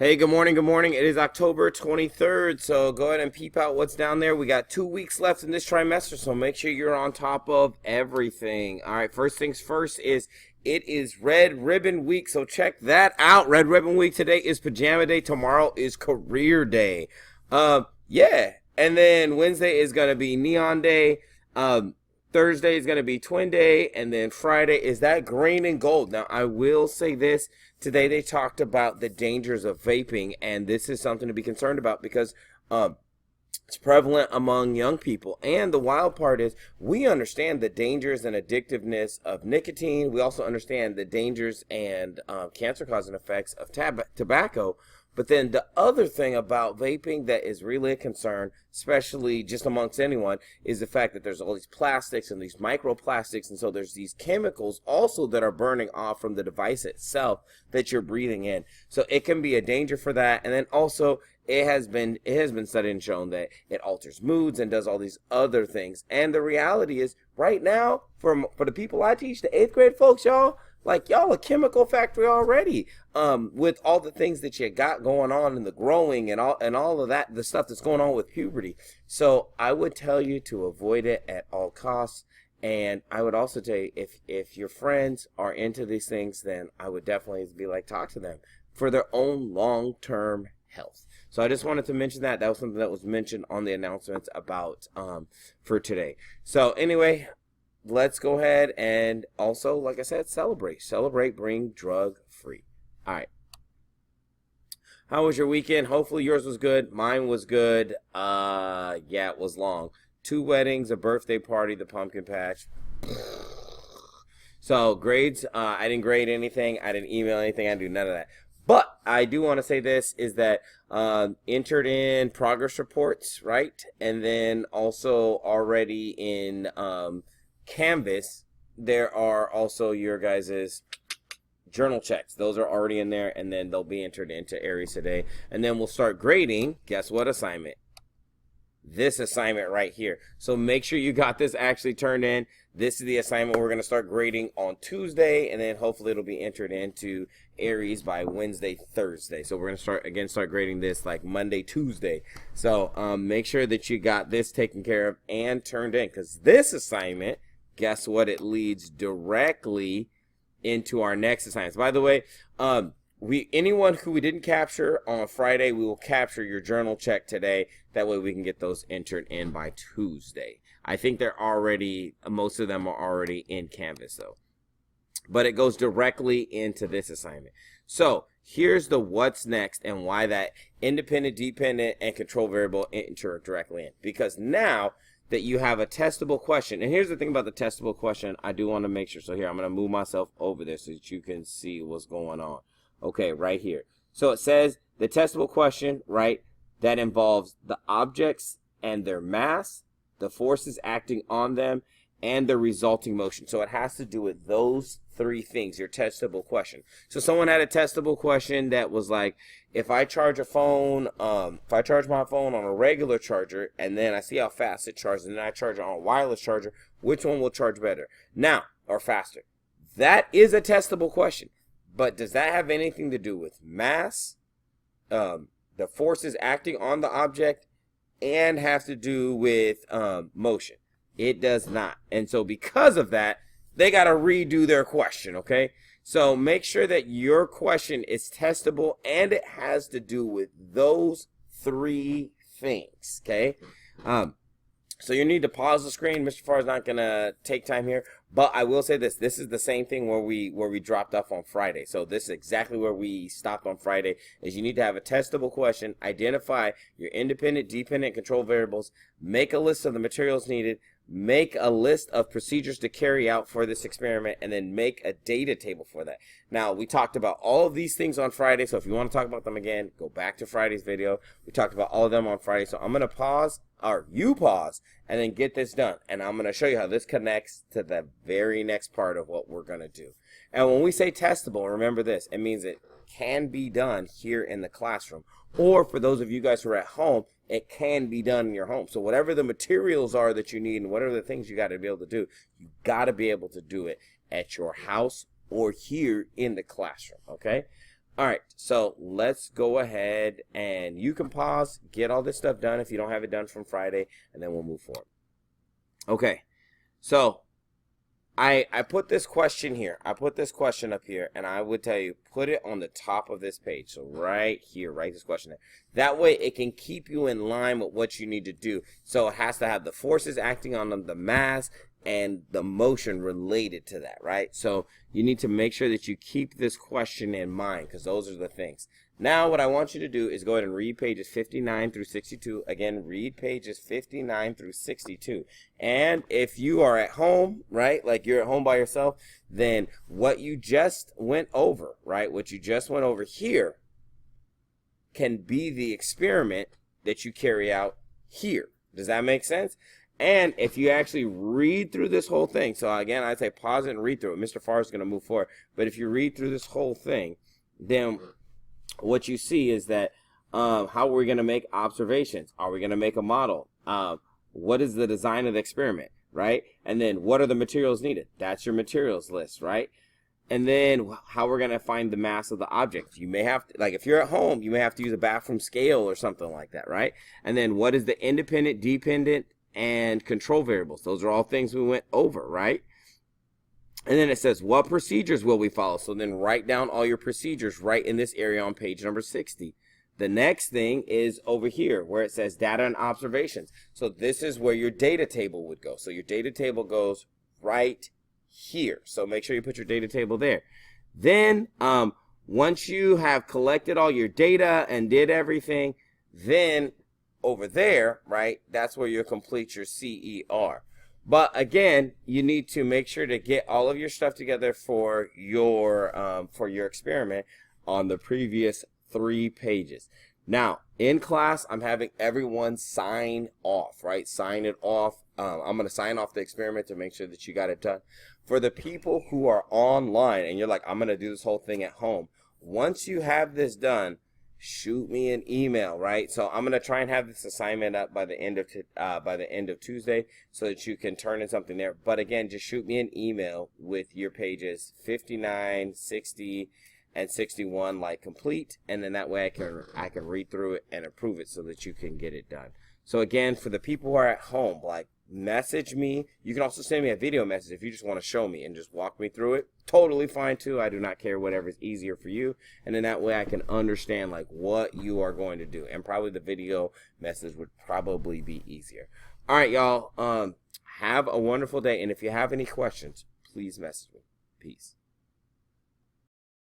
Hey, good morning, good morning. It is October 23rd, so go ahead and peep out what's down there. We got 2 weeks left in this trimester, so make sure you're on top of everything. All right, first things first is it is Red Ribbon Week, so check that out. Red Ribbon Week today is Pajama Day, tomorrow is Career Day. Yeah, and then Wednesday is going to be Neon Day. Thursday is going to be Twin Day, and then Friday is that green and gold. Now, I will say this. Today they talked about the dangers of vaping, and this is something to be concerned about because it's prevalent among young people. And the wild part is we understand the dangers and addictiveness of nicotine. We also understand the dangers and cancer-causing effects of tobacco. But then the other thing about vaping that is really a concern, especially just amongst anyone, is the fact that there's all these plastics and these microplastics. And so there's these chemicals also that are burning off from the device itself that you're breathing in. So it can be a danger for that. And then also it has been studied and shown that it alters moods and does all these other things. And the reality is right now, for the people I teach, the 8th grade folks, y'all, like y'all a chemical factory already, with all the things that you got going on in the growing and all of that, the stuff that's going on with puberty. So I would tell you to avoid it at all costs. And I would also tell you, if your friends are into these things, then I would definitely be like, talk to them for their own long-term health. So I just wanted to mention that. That was something that was mentioned on the announcements about for today. So anyway, let's go ahead and also, like I said, celebrate being drug free. All right, how was your weekend? Hopefully yours was good. Mine was good. Yeah, it was long. 2 weddings, a birthday party, the pumpkin patch. So grades, I didn't grade anything, I didn't email anything, I didn't do none of that. But I do want to say this is that entered in progress reports, right? And then also already in Canvas, there are also your guys's journal checks. Those are already in there, and then they'll be entered into Aries today. And then we'll start grading. Guess what assignment? This assignment right here. So make sure you got this actually turned in. This is the assignment we're going to start grading on Tuesday, and then hopefully it'll be entered into Aries by Wednesday, Thursday. So we're going to start grading this like Monday, Tuesday. So make sure that you got this taken care of and turned in, because this assignment, guess what, it leads directly into our next assignments. By the way, anyone who we didn't capture on Friday, we will capture your journal check today. That way we can get those entered in by Tuesday. I think most of them are already in Canvas though. But it goes directly into this assignment. So here's the what's next and why that independent, dependent, and control variable enter directly in. Because now that you have a testable question, and here's the thing about the testable question, I do want to make sure. So here, I'm going to move myself over there so that you can see what's going on. Okay, right here. So it says the testable question, right, that involves the objects and their mass, the forces acting on them, and the resulting motion. So it has to do with those 3 things, your testable question. So someone had a testable question that was like, if I charge my phone on a regular charger, and then I see how fast it charges, and then I charge it on a wireless charger, which one will charge better now or faster? That is a testable question. But does that have anything to do with mass, the forces acting on the object, and have to do with motion? It does not. And so because of that, they got to redo their question, okay? So make sure that your question is testable and it has to do with those 3 things, okay? So you need to pause the screen. Mr. Farr is not going to take time here. But I will say this. This is the same thing where we dropped off on Friday. So this is exactly where we stopped on Friday, is you need to have a testable question, identify your independent, dependent control variables, make a list of the materials needed, make a list of procedures to carry out for this experiment, and then make a data table for that. Now, we talked about all of these things on Friday, so if you want to talk about them again, go back to Friday's video. We talked about all of them on Friday, so I'm going to pause, or you pause, and then get this done. And I'm going to show you how this connects to the very next part of what we're going to do. And when we say testable, remember this, it means it can be done here in the classroom. Or for those of you guys who are at home, it can be done in your home. So whatever the materials are that you need and whatever the things you got to be able to do, you got to be able to do it at your house or here in the classroom, okay? All right, so let's go ahead and you can pause, get all this stuff done if you don't have it done from Friday, and then we'll move forward. Okay, so I put this question here. I put this question up here, and I would tell you, put it on the top of this page. So right here, write this question there. That way it can keep you in line with what you need to do. So it has to have the forces acting on them, the mass, and the motion related to that, right? So you need to make sure that you keep this question in mind, because those are the things. Now what I want you to do is go ahead and read pages 59 through 62. Again, read pages 59 through 62. And if you are at home, right, like you're at home by yourself, then what you just went over, right, what you just went over here can be the experiment that you carry out here. Does that make sense? And if you actually read through this whole thing, so again, I'd say pause it and read through it. Mr. Farr is going to move forward. But if you read through this whole thing, then what you see is that how we're going to make observations. Are we going to make a model? What is the design of the experiment, right? And then what are the materials needed? That's your materials list, right? And then how we're going to find the mass of the object. You may have to, like if you're at home, you may have to use a bathroom scale or something like that, right? And then what is the independent, dependent, and control variables? Those are all things we went over, right? And then it says, what procedures will we follow? So then write down all your procedures right in this area on page number 60. The next thing is over here where it says data and observations. So this is where your data table would go. So your data table goes right here. So make sure you put your data table there. Then once you have collected all your data and did everything, then over there, right, that's where you'll complete your CER. But again, you need to make sure to get all of your stuff together for your experiment on the previous 3 pages. Now, in class, I'm having everyone sign off, right? Sign it off. I'm going to sign off the experiment to make sure that you got it done. For the people who are online and you're like, I'm going to do this whole thing at home, once you have this done, shoot me an email, right? So I'm gonna try and have this assignment up by the end of Tuesday, so that you can turn in something there. But again, just shoot me an email with your pages 59, 60, and 61 like complete, and then that way I can read through it and approve it so that you can get it done. So again, for the people who are at home, like message me. You can also send me a video message if you just want to show me and just walk me through it. Totally fine too. I do not care, whatever is easier for you. And then that way I can understand like what you are going to do. And probably the video message would probably be easier. All right, y'all. Have a wonderful day. And if you have any questions, please message me. Peace.